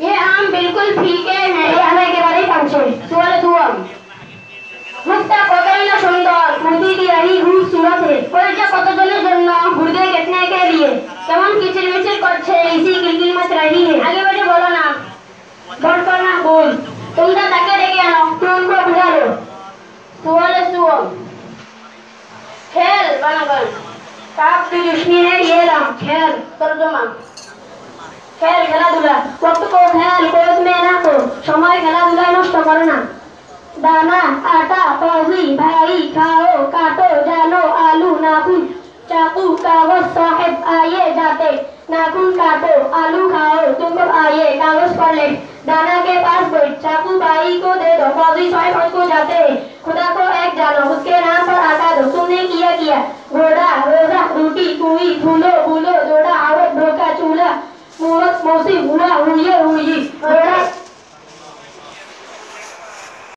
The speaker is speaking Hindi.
ये आम बिल्कुल फीके हैं। আমি একেবারেই পাঁচে। সুয়ালে দুয়াম। मुक्ता कोई ना सुंदर मूर्ति की रही खूबसूरत है। পরীক্ষা কতজনের জন্য ঘুরতে कितने के लिए কেমন কিচির মিচির করছে इसी किलकिल मच रही है। आगे बढ़े बोलो ना बोल करना बोल तुम तो ताके देखे आना तुम को बुला लो सुवाले सुवम खेल बनाकर काफ की दुश्मनी है ये राम खेल तर्जुमा खेल খেলাধুলা वक्त को खेल कोच में ना को समय খেলাধুলায় নষ্ট করো না दाना आटा पौधी भाई खाओ काटो जानो आलू नाखून चाकू कागज साहिब आइए जाते नाखून काटो आलू खाओ तुम आइए कागज पर ले दाना के पास बैठ चाकू भाई को दे दो पौधी साहिब को जाते खुदा को एक जानो उसके नाम पर आटा दो तुमने किया घोड़ा रोजा रोटी कुई फूलो फूलो जोड़ा आवत धोखा चूल्हा मूरत मौसी हुआ